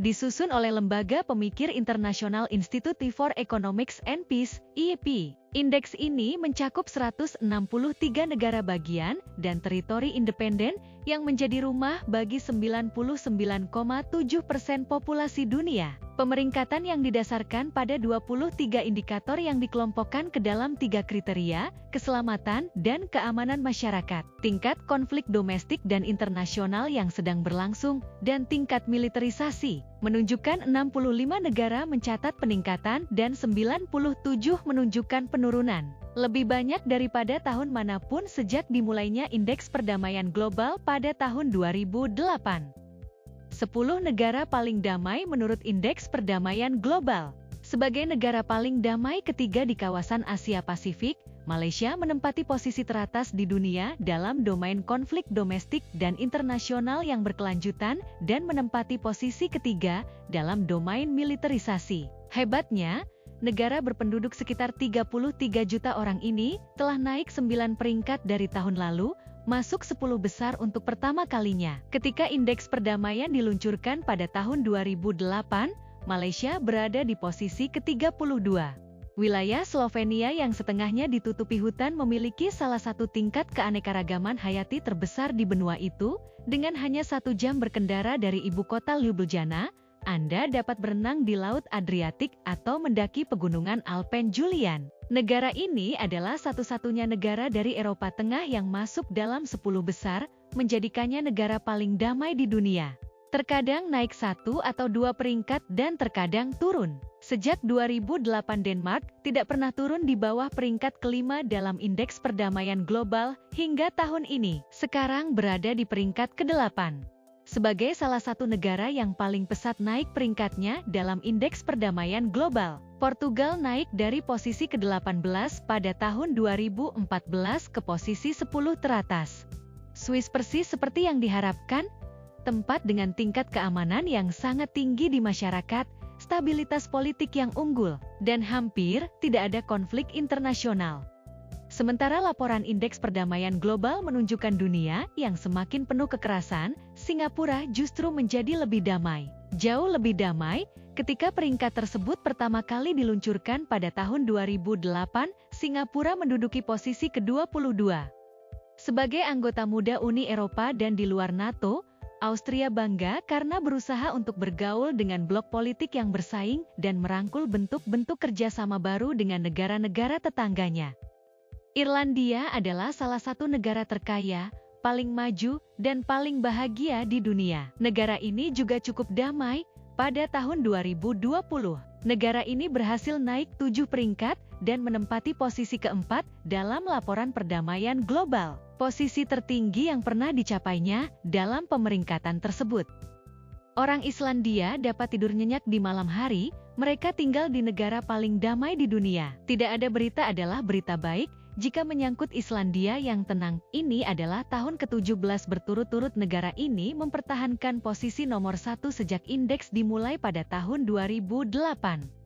disusun oleh Lembaga Pemikir Internasional Institute for Economics and Peace, IEP. Indeks ini mencakup 163 negara bagian dan teritori independen yang menjadi rumah bagi 99,7% populasi dunia. Pemeringkatan yang didasarkan pada 23 indikator yang dikelompokkan ke dalam 3 kriteria, keselamatan dan keamanan masyarakat, tingkat konflik domestik dan internasional yang sedang berlangsung, dan tingkat militerisasi, menunjukkan 65 negara mencatat peningkatan dan 97 menunjukkan penurunan. Lebih banyak daripada tahun manapun sejak dimulainya Indeks Perdamaian Global pada tahun 2008. 10 negara paling damai menurut Indeks Perdamaian Global. Sebagai negara paling damai ketiga di kawasan Asia Pasifik, Malaysia menempati posisi teratas di dunia dalam domain konflik domestik dan internasional yang berkelanjutan dan menempati posisi ketiga dalam domain militerisasi. Hebatnya, negara berpenduduk sekitar 33 juta orang ini telah naik 9 peringkat dari tahun lalu, masuk 10 besar untuk pertama kalinya. Ketika Indeks Perdamaian diluncurkan pada tahun 2008, Malaysia berada di posisi ke-32. Wilayah Slovenia yang setengahnya ditutupi hutan memiliki salah satu tingkat keanekaragaman hayati terbesar di benua itu. Dengan hanya 1 jam berkendara dari ibu kota Ljubljana, Anda dapat berenang di Laut Adriatik atau mendaki pegunungan Alpen Julian. Negara ini adalah satu-satunya negara dari Eropa Tengah yang masuk dalam 10 besar, menjadikannya negara paling damai di dunia. Terkadang naik 1 atau 2 peringkat dan terkadang turun. Sejak 2008 Denmark tidak pernah turun di bawah peringkat kelima dalam Indeks Perdamaian Global hingga tahun ini. Sekarang berada di peringkat ke-8. Sebagai salah satu negara yang paling pesat naik peringkatnya dalam Indeks Perdamaian Global, Portugal naik dari posisi ke-18 pada tahun 2014 ke posisi 10 teratas. Swiss persis seperti yang diharapkan, tempat dengan tingkat keamanan yang sangat tinggi di masyarakat, stabilitas politik yang unggul, dan hampir tidak ada konflik internasional. Sementara laporan Indeks Perdamaian Global menunjukkan dunia yang semakin penuh kekerasan, Singapura justru menjadi lebih damai. Jauh lebih damai, ketika peringkat tersebut pertama kali diluncurkan pada tahun 2008, Singapura menduduki posisi ke-22. Sebagai anggota muda Uni Eropa dan di luar NATO, Austria bangga karena berusaha untuk bergaul dengan blok politik yang bersaing dan merangkul bentuk-bentuk kerjasama baru dengan negara-negara tetangganya. Irlandia adalah salah satu negara terkaya, paling maju, dan paling bahagia di dunia. Negara ini juga cukup damai. Pada tahun 2020, negara ini berhasil naik 7 peringkat dan menempati posisi keempat dalam laporan perdamaian global, posisi tertinggi yang pernah dicapainya dalam pemeringkatan tersebut. Orang Islandia dapat tidur nyenyak di malam hari, mereka tinggal di negara paling damai di dunia. Tidak ada berita adalah berita baik. Jika menyangkut Islandia yang tenang, ini adalah tahun ke-17 berturut-turut negara ini mempertahankan posisi nomor 1 sejak indeks dimulai pada tahun 2008.